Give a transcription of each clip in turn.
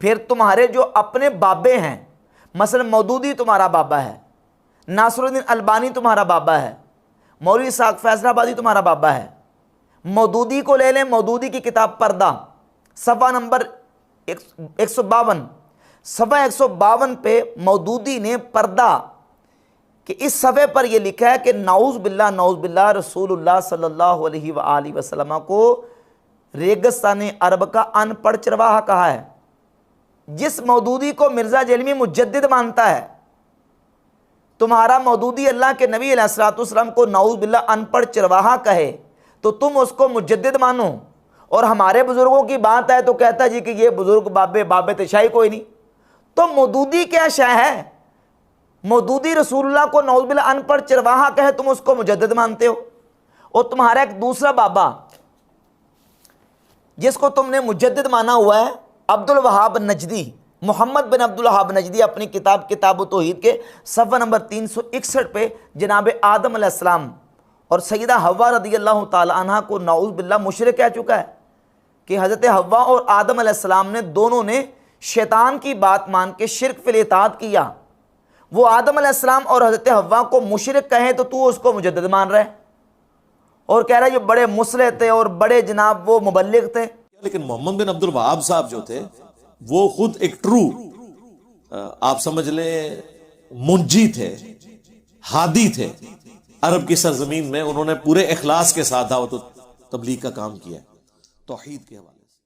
फिर तुम्हारे जो अपने बाबे हैं, मसलन मौदूदी तुम्हारा बाबा है, नासरुद्दीन अलबानी तुम्हारा बाबा है, मौलवी इसाक फैसलाबादी तुम्हारा बाबा है। मौदूदी को ले लें, मौदूदी की किताब पर्दा, सफ़ा नंबर 152, सफ़ा 152 पे मौदूदी ने पर्दा कि इस सफ़े पर यह लिखा है कि नाउज़ बिल्लाह रसूलुल्लाह सल्लल्लाहु अलैहि वसल्लम को रेगिस्तान अरब का अनपढ़ चरवाहा कहा है। जिस मौदूदी को मिर्ज़ा जेलमी मुजद्दिद मानता है, तुम्हारा मौदूदी अल्लाह के नबी अलैहिस्सलाम को नाउज़ बिल्लाह अनपढ़ चरवाहा कहे तो तुम उसको मुजद्दिद मानो, और हमारे बुजुर्गों की बात है तो कहता जी कि ये बुजुर्ग बाबे तशाही कोई नहीं। तो मौदूदी क्या शय है? मौदूदी रसूलुल्लाह को नाउज़ बिल्लाह अनपढ़ चरवाहा कहे, तुम उसको मुजद्दिद मानते हो। और तुम्हारा एक दूसरा बाबा जिसको तुमने मुजद्दिद माना हुआ है, अब्दुल वहाब नजदी, मोहम्मद बिन अब्दुल वहाब नजदी, अपनी किताब किताब तौहीद के सफ़ा नंबर 361 पे जनाब आदम अलैहिस्सलाम और सैयदा हव्वा रज़ियल्लाहु ताला अन्हा को नाउज़ बिल्लाह मुशरिक कह चुका है कि हज़रत हव्वा और आदम अलैहिस्सलाम ने दोनों ने शैतान की बात मान के शिर्क फिल इताअत किया। वो आदम अलैहिस्सलाम और हज़रत हव्वा को मुशरिक कहे तो तू उसको मुजद्दिद मान रहा है और कह रहा है ये बड़े मुसलह थे और बड़े जनाब वो मुबल्लिग थे। लेकिन मोहम्मद बिन अब्दुल वहाब साहब जो थे वो खुद एक ट्रू आप समझ लें मुंजी थे, हादी थे। अरब की सरजमीन में उन्होंने पूरे इखलास के साथ दावत तबलीग का काम किया तौहीद के हवाले से।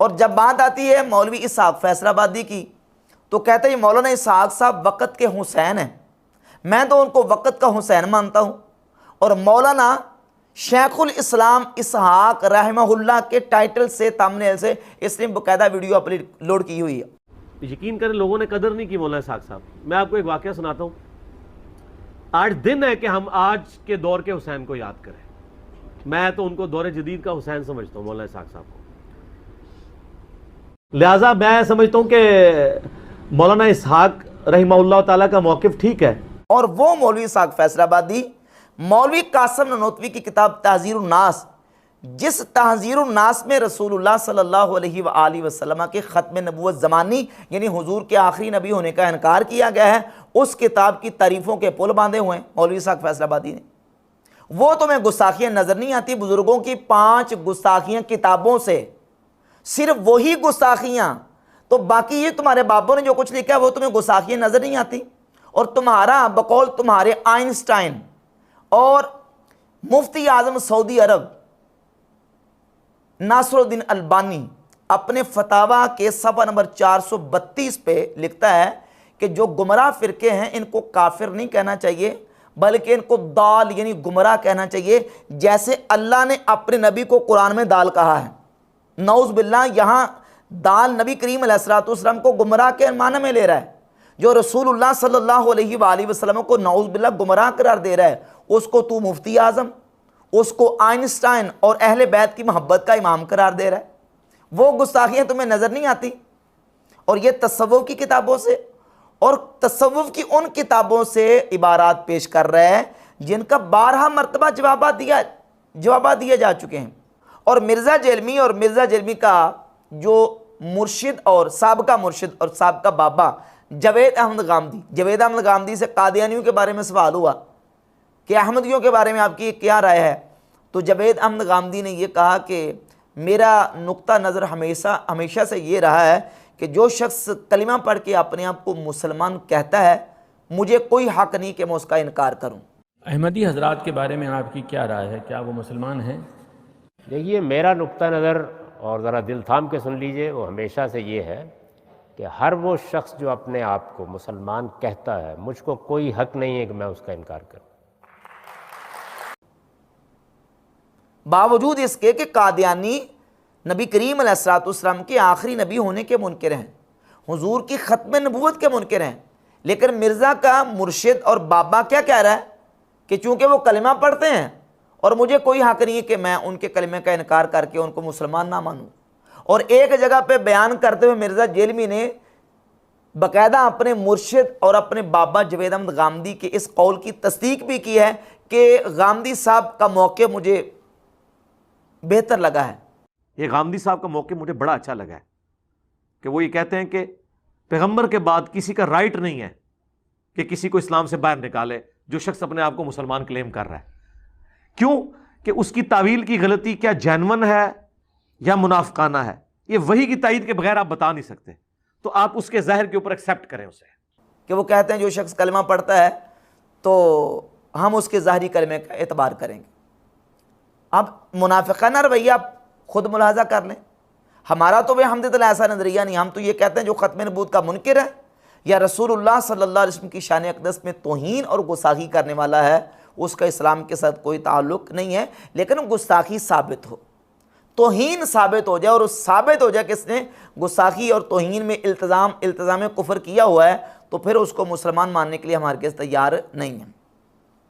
और जब बात आती है मौलवी इसाक फैसलाबादी की तो कहते हैं मौलाना इसाक साहब वक़्त के हुसैन हैं। मैं तो उनको वक़्त का हुसैन मानता हूँ। और मौलाना शेखुल इस्लाम इसहाक रहमहुल्लाह के टाइटल से तमनेल से इसने बाकायदा वीडियो अपलोड की हुई है। यकीन करें लोगों ने कदर नहीं की मौलाना इसाक साहब। मैं आपको एक वाक़या सुनाता हूँ। आज दिन है कि हम आज के दौर के हुसैन को याद करें। मैं तो उनको दौर जदीद का हुसैन समझता हूँ मौलाना इसाक साहब को। लिहाजा मैं समझता हूँ कि मौलाना इसहाक रहमहुल्लाह ताला का मौक़िफ़ ठीक है। और वो मौलवी इसाक फैसलाबादी मौलवी कासिम ननोतवी की किताब तहज़ीरुन नास, जिस तहज़ीरुन नास में रसूलुल्लाह सल्लल्लाहु अलैहि वसल्लम के ख़त्म नबुव्वत ज़मानी यानी हुजूर के आखिरी नबी होने का इनकार किया गया है, उस किताब की तारीफ़ों के पुल बांधे हुए हैं मौलवी इसाक फैसलाबादी ने। वो तुम्हें गुस्ताखियाँ नज़र नहीं आती? बुज़ुर्गों की 5 गुस्ताखियाँ किताबों से, सिर्फ वही गुस्ताखियाँ, तो बाकी ये तुम्हारे बाबों ने जो कुछ लिखा है वो तुम्हें गुस्ताखियाँ नज़र नहीं आती। और तुम्हारा बकौल तुम्हारे आइंस्टाइन और मुफ्ती आज़म सऊदी अरब नासरुद्दीन अलबानी अपने फतावा के सफ़ा नंबर 432 पे लिखता है कि जो गुमराह फ़िरके हैं इनको काफिर नहीं कहना चाहिए बल्कि इनको दाल यानी गुमराह कहना चाहिए, जैसे अल्लाह ने अपने नबी को कुरान में दाल कहा है। नऊज़ बिल्लाह यहाँ दाल नबी करीम अलैहिस्सलाम को गुमराह के माने में ले रहा है। जो रसूलुल्लाह सल्लल्लाहु अलैहि वसल्लम को नऊज़ बिल्लाह गुमराह करार दे रहा है, उसको तू मुफ्ती आज़म, उसको आइंस्टाइन और अहले बैत की मोहब्बत का इमाम करार दे रहा है। वो गुस्ताखियाँ तुम्हें नज़र नहीं आती? और ये तसव्वुफ़ की किताबों से और तसव्वुफ़ की उन किताबों से इबारात पेश कर रहा है जिनका 12 मरतबा जवाब दिए जा चुके हैं। और मिर्ज़ा जेलमी का जो मुर्शिद और साबका मुर्शिद और साबका बाबा जावेद अहमद गामदी से कादियानियों के बारे में सवाल हुआ कि अहमदियों के बारे में आपकी क्या राय है, तो जावेद अहमद गामदी ने यह कहा कि मेरा नुक्ता नज़र हमेशा से ये रहा है कि जो शख्स कलिमा पढ़ के अपने आप को मुसलमान कहता है, मुझे कोई हक़ नहीं कि मैं उसका इनकार करूं। अहमदी हजरात के बारे में आपकी क्या राय है, क्या वो मुसलमान हैं? देखिए, मेरा नुक्ता नज़र, और ज़रा दिल थाम के सुन लीजिए, वो हमेशा से ये है कि हर वो शख्स जो अपने आप को मुसलमान कहता है, मुझको कोई हक़ नहीं है कि मैं उसका इनकार करूं। बावजूद इसके कि कादियानी नबी करीम अलैहिस्सलाम के आखिरी नबी होने के मुनकिर हैं, हुजूर की ख़त्म नबूवत के मुनकिर हैं, लेकिन मिर्ज़ा का मुर्शिद और बाबा क्या कह रहा है कि चूँकि वो कलिमा पढ़ते हैं और मुझे कोई हक़ नहीं है कि मैं उनके कलिमे का इनकार करके उनको मुसलमान ना मानूँ। और एक जगह पे बयान करते हुए मिर्ज़ा जेलमी ने बाकायदा अपने मुर्शिद और अपने बाबा जावेद अहमद गामदी के इस कौल की तस्दीक भी की है कि गामदी साहब का मौक़िफ़ मुझे बेहतर लगा है। ये गामदी साहब का मौक़िफ़ मुझे बड़ा अच्छा लगा है कि वो ये कहते हैं कि पैगंबर के बाद किसी का राइट नहीं है कि किसी को इस्लाम से बाहर निकाले जो शख्स अपने आप को मुसलमान क्लेम कर रहा है। क्यों? कि उसकी तावील की गलती क्या जैनवन है या मुनाफिकाना है, ये वही की तायीद के बगैर आप बता नहीं सकते। तो आप उसके ज़ाहिर के ऊपर एक्सेप्ट करें उसे। कि वो कहते हैं जो शख्स कलमा पढ़ता है तो हम उसके ज़ाहरी कलमे का एतबार करेंगे। अब मुनाफिकाना रवैया आप खुद मुलाहजा कर लें। हमारा तो भाई अल्हम्दुलिल्लाह ऐसा नज़रिया नहीं। हम तो ये कहते हैं जो ख़त्म नबूवत का मुनकिर है या रसूलुल्लाह सल्लल्लाहु अलैहि वसल्लम की शान अक़दस में तौहीन और गुस्ताखी करने वाला है, उसका इस्लाम के साथ कोई ताल्लुक़ नहीं है। लेकिन गुस्ताखी साबित हो, तौहीन साबित हो जाए और साबित हो जाए किसने गुस्ताखी और तौहीन में इल्तिज़ाम कुफ्र किया हुआ है, तो फिर उसको मुसलमान मानने के लिए हमारे पास तैयार नहीं है।